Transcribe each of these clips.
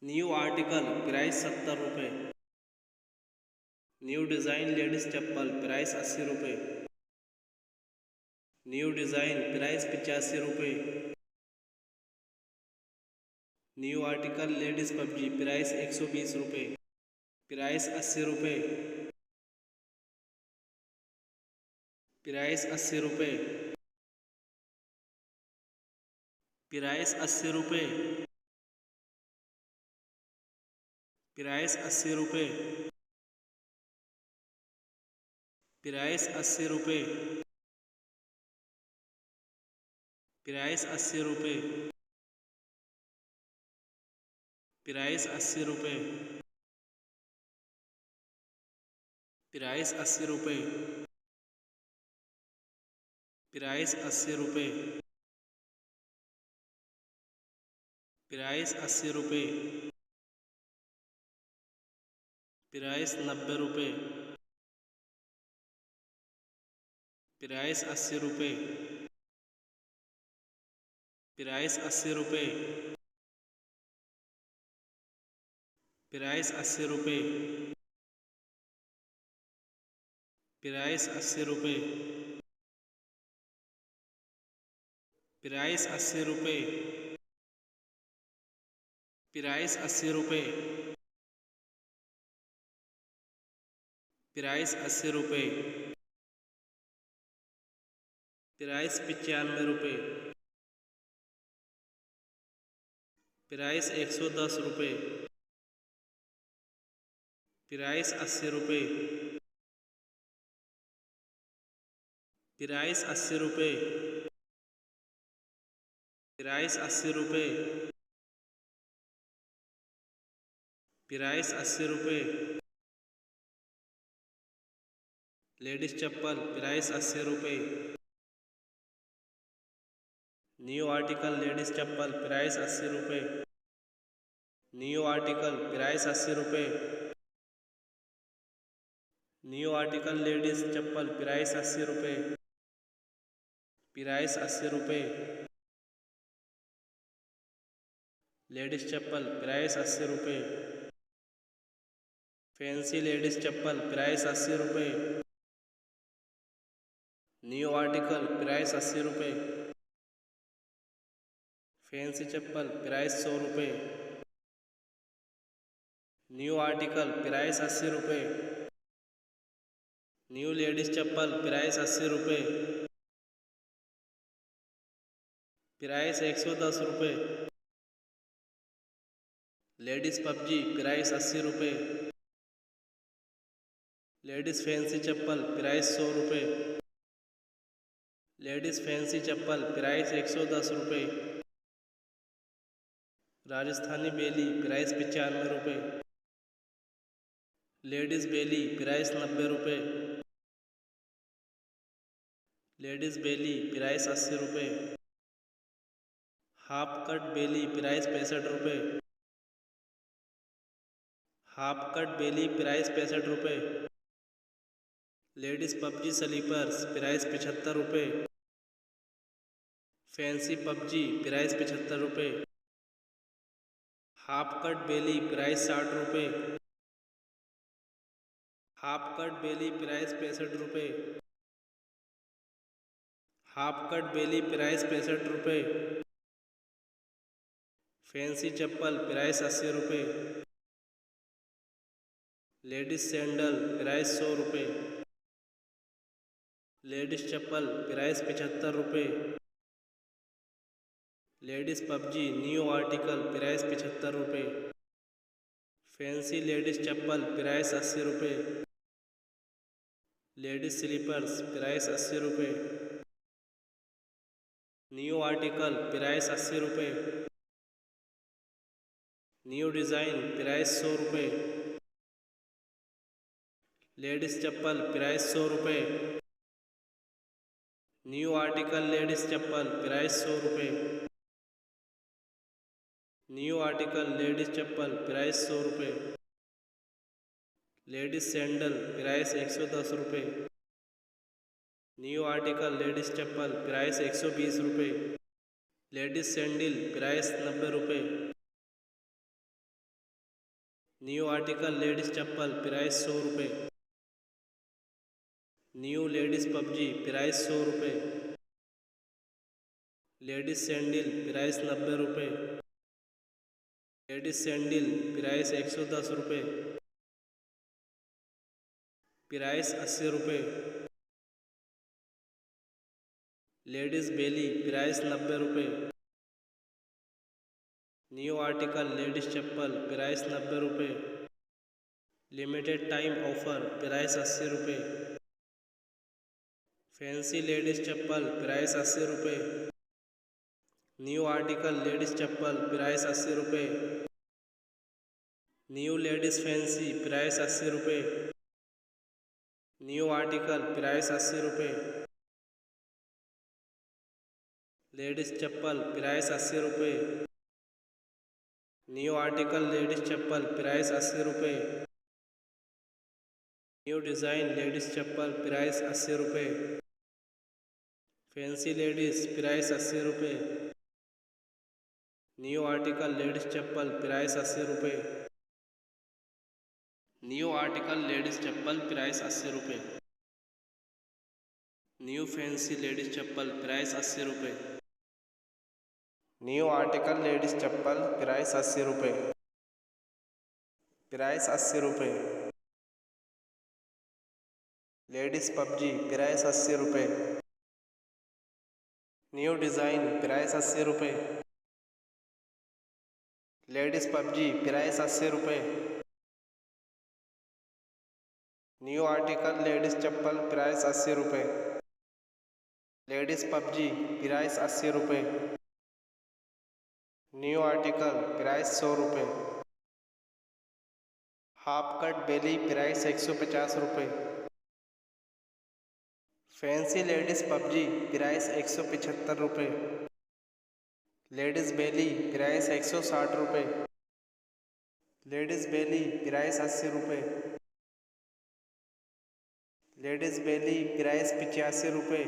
New article price 70 रुपये। New design ladies चप्पल price 80 रुपये। New design price 85 रुपये। New article ladies PUBG price 120 रुपये। Price 80 रुपये। Price 80 रुपये। प्राइस 80 रुपये। प्राइस 80 रुपये। प्राइस 80 रुपये। प्राइस 80 रुपये। प्राइस 80 रुपये। प्राइस 80 रुपये। प्राइस 80 रुपये। प्राइस 80 रुपये। प्राइस 90 रुपये। प्राइस 80 रुपये। प्राइस 80 रुपये। प्राइस 80 रुपये। प्राइस 80 रुपये। प्राइस 80 रुपये। प्राइस 80 रुपये। प्राइस 80 रुपये। प्राइस 95 रुपये। प्राइस 110 रुपये। प्राइस 80 रुपये। प्राइस 80 रुपये। प्राइस 80 रुपये। प्राइस 80 रुपये। लेडीज़ चप्पल प्राइस 80 रुपये। न्यू आर्टिकल लेडीज़ चप्पल प्राइस 80 रुपये। न्यू आर्टिकल प्राइस 80 रुपये। न्यू आर्टिकल लेडीज़ चप्पल प्राइस 80 रुपये। प्राइस 80 रुपये। लेडीज़ चप्पल प्राइस 80 रुपये। फैंसी लेडीज़ चप्पल प्राइस 80 रुपये। न्यू आर्टिकल प्राइस 80 रुपये। फैंसी चप्पल प्राइस 100 रुपये। न्यू आर्टिकल प्राइस 80 रुपये। न्यू लेडीज़ चप्पल प्राइस 80 रुपये। प्राइस 110 रुपये। लेडीज़ पबजी प्राइस 80 रुपये। लेडीज़ फैंसी चप्पल प्राइस 100 रुपये। लेडीज़ फैंसी चप्पल प्राइस 110 रुपये। राजस्थानी बेली प्राइस 95 रुपये। लेडीज़ बेली प्राइस 90 रुपये। लेडीज़ बेली प्राइस 80 रुपये। हाफ कट बेली प्राइस 65 रुपये। हाफ कट बेली प्राइस 65 रुपये। लेडीज़ पबजी स्लीपर्स प्राइस 75 रुपये। फैंसी पबजी प्राइस 75 रुपये। हाफ कट बेली प्राइस 60 रुपये। हाफ कट बेली प्राइस 65 रुपये। हाफ कट बेली प्राइस 65 रुपये। फैंसी चप्पल प्राइस 80 रुपये। लेडीज़ सैंडल प्राइस 100 रुपये। लेडीज़ चप्पल प्राइस 75 रुपये। Ladies PUBG new article price 75 रुपये। फैंसी लेडीज़ चप्पल प्राइस 80 रुपये। लेडीज़ स्लीपर्स प्राइस 80 रुपये। न्यू आर्टिकल प्राइस 80 रुपये। न्यू डिज़ाइन प्राइस 100 रुपये। लेडीज़ चप्पल प्राइस 100 रुपये। न्यू आर्टिकल लेडीज़ चप्पल प्राइस 100 रुपये। न्यू आर्टिकल लेडीज़ चप्पल price 100 रुपये। लेडीज़ सैंडल प्राइस 110 रुपये। न्यू आर्टिकल लेडीज़ चप्पल price 120 रुपये। लेडीज़ सैंडल प्राइस 90 रुपये। न्यू आर्टिकल लेडीज चप्पल price 100 रुपये। न्यू लेडीज पबजी प्राइस 100 रुपये। Ladies sandal price 90 रुपये। Ladies sandal price 110 रुपये। Price 80 रुपये। लेडीज बेली प्राइस 90 रुपये। न्यू आर्टिकल लेडीज चप्पल प्राइस 90 रुपये। लिमिटेड टाइम ऑफर प्राइस 80 रुपये। फैंसी लेडीज चप्पल प्राइस 80 रुपये। न्यू आर्टिकल लेडीज चप्पल price 80 रुपये। न्यू लेडीज फैंसी प्राइस 80 रुपये। न्यू आर्टिकल प्राइस 80 रुपये। लेडीज चप्पल प्राइस 80 रुपये। न्यू आर्टिकल लेडीज चप्पल प्राइस 80 रुपये। न्यू डिज़ाइन लेडीज चप्पल price 80 रुपये। Fancy ladies price 80 रुपये। New article ladies चप्पल price 80 रुपये। New article ladies चप्पल price 80 रुपये। New fancy ladies चप्पल price 80 रुपये। New article ladies चप्पल price 80 रुपये। Price 80 रुपये। लेडीज पबजी प्राइस 80 रुपये। New design price 80 रुपये। लेडीज पबजी प्राइस 80 रुपये। न्यू आर्टिकल लेडीज चप्पल price 80 रुपये। लेडीज पबजी प्राइस 80 रुपये। न्यू आर्टिकल प्राइस 100 रुपये। हाफ कट बेली प्राइस 150 रुपये। फैंसी लेडीज पबजी प्राइस 175 रुपये। लेडीज बेली प्राइस 160 रुपये। लेडीज बेली प्राइस 80 रुपये। लेडीज बेली प्राइस 85 रुपये।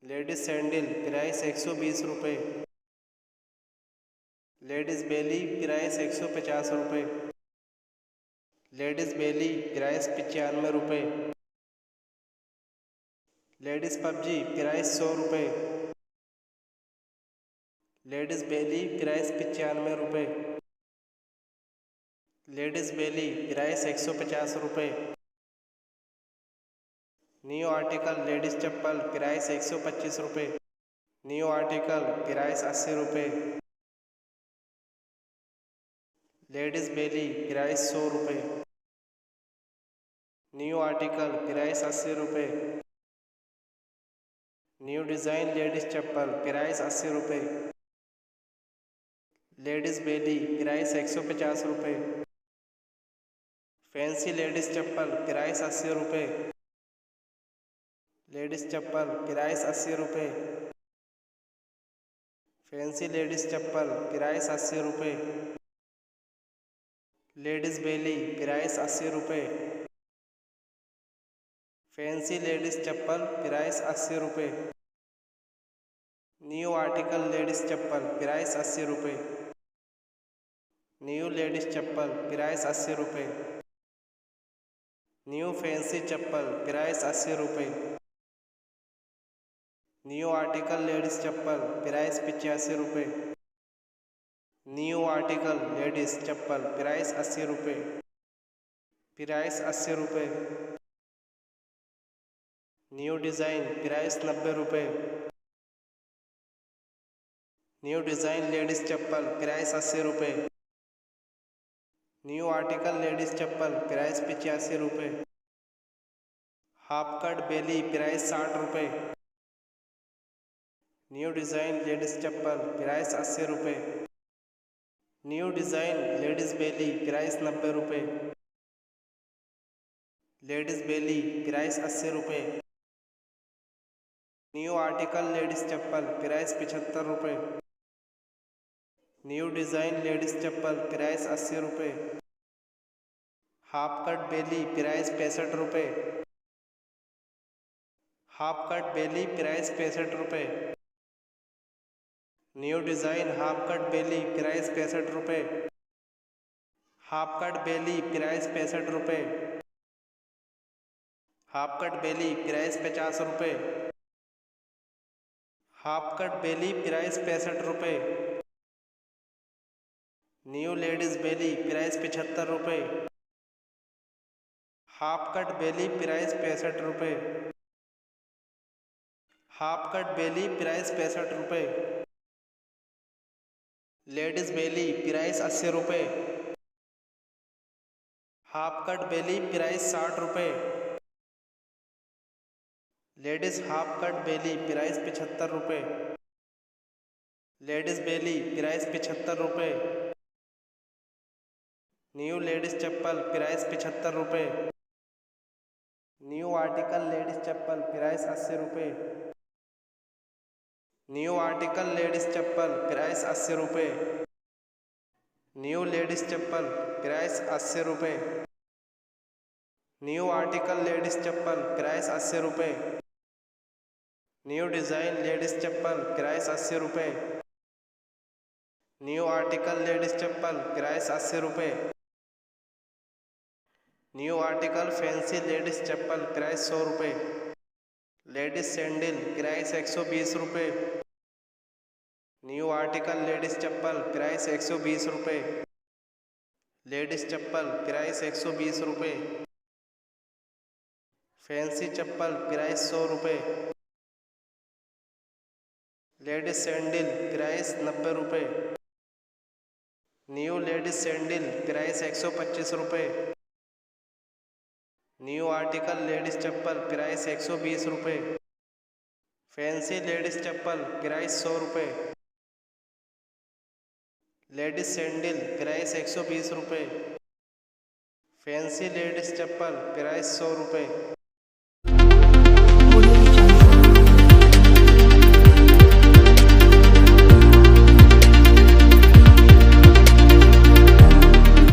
लेडीज सैंडल प्राइस 120 रुपये। लेडीज बेली प्राइस 150 रुपये। लेडीज बेली प्राइस 95 रुपये। लेडीज पबजी प्राइस 100 रुपये। लेडीज बेली प्राइस 95 रुपये। लेडीज बेली प्राइस 150 रुपये। न्यू आर्टिकल लेडीज चप्पल प्राइस 125 रुपये। न्यू आर्टिकल प्राइस 80 रुपये। लेडीज बेली प्राइस 100 रुपये। न्यू आर्टिकल प्राइस 80 रुपये। न्यू डिज़ाइन लेडीज चप्पल प्राइस 80 रुपये। लेडीज बेली प्राइस 150 रुपये। फैंसी लेडीज चप्पल प्राइस 80 रुपये। लेडीज चप्पल प्राइस 80 रुपये। फैंसी लेडीज चप्पल प्राइस 80 रुपये। लेडीज बेली प्राइस 80 रुपये। फैंसी लेडीज चप्पल प्राइस 80 रुपये। न्यू आर्टिकल लेडीज चप्पल प्राइस 80 रुपये। न्यू लेडीज चप्पल प्राइस 80 रुपये। न्यू फैंसी चप्पल प्राइस 80 रुपये। न्यू आर्टिकल लेडीज चप्पल प्राइस 85 रुपये। न्यू आर्टिकल लेडीज चप्पल प्राइस 80 रुपये। प्राइस 80 रुपये। न्यू डिज़ाइन प्राइस 90 रुपये। न्यू डिज़ाइन लेडीज चप्पल प्राइस 80 रुपये। न्यू आर्टिकल लेडीज चप्पल price 85 रुपये। हाफ कट बेली price 60 रुपये। न्यू डिज़ाइन लेडीज चप्पल price 80 रुपये। न्यू डिज़ाइन लेडीज बेली price 90 रुपये। Ladies बेली price 80 रुपये। न्यू आर्टिकल लेडीज चप्पल price 75 रुपये। न्यू डिज़ाइन लेडीज चप्पल price 80 रुपये। Half cut बेली price 65 रुपये। Half cut बेली price 65 रुपये। New design half cut बेली price 65 रुपये। Half cut बेली price 65 रुपये। Half cut बेली price 50 रुपये। Half cut बेली price 65 रुपये। न्यू लेडीज बेली price 75 रुपये। Half cut बेली price 65 रुपये। हाफ कट बेली price 65 रुपये। लेडीज बेली प्राइस 80 रुपये। हाफ कट बेली प्राइस 60 रुपये। लेडीज हाफ कट बेली price 75 रुपये। लेडीज बेली प्राइस 75 रुपये। न्यू लेडीज चप्पल प्राइस 75 रुपये। न्यू आर्टिकल लेडीज चप्पल प्राइस 80 रुपये। न्यू आर्टिकल लेडीज चप्पल प्राइस 80 रुपये। न्यू लेडीज चप्पल प्राइस 80 रुपये। न्यू आर्टिकल लेडीज चप्पल price 80 रुपये। न्यू डिज़ाइन लेडीज चप्पल price 80 रुपये। New article ladies चप्पल price 80 रुपये। New article fancy ladies चप्पल price 100 रुपये। Ladies sandal price 120 रुपये। New article ladies चप्पल price 120 रुपये। Ladies चप्पल price 120 रुपये। Fancy चप्पल price 100 रुपये। Ladies sandal price 90 रुपये। New ladies sandal price 125 रुपये। New article ladies चप्पल price 120 रुपये। Fancy ladies चप्पल price 100 रुपये। लेडीज सैंडल प्राइस 120 रुपये। फैंसी लेडीज चप्पल प्राइस 100 रुपये।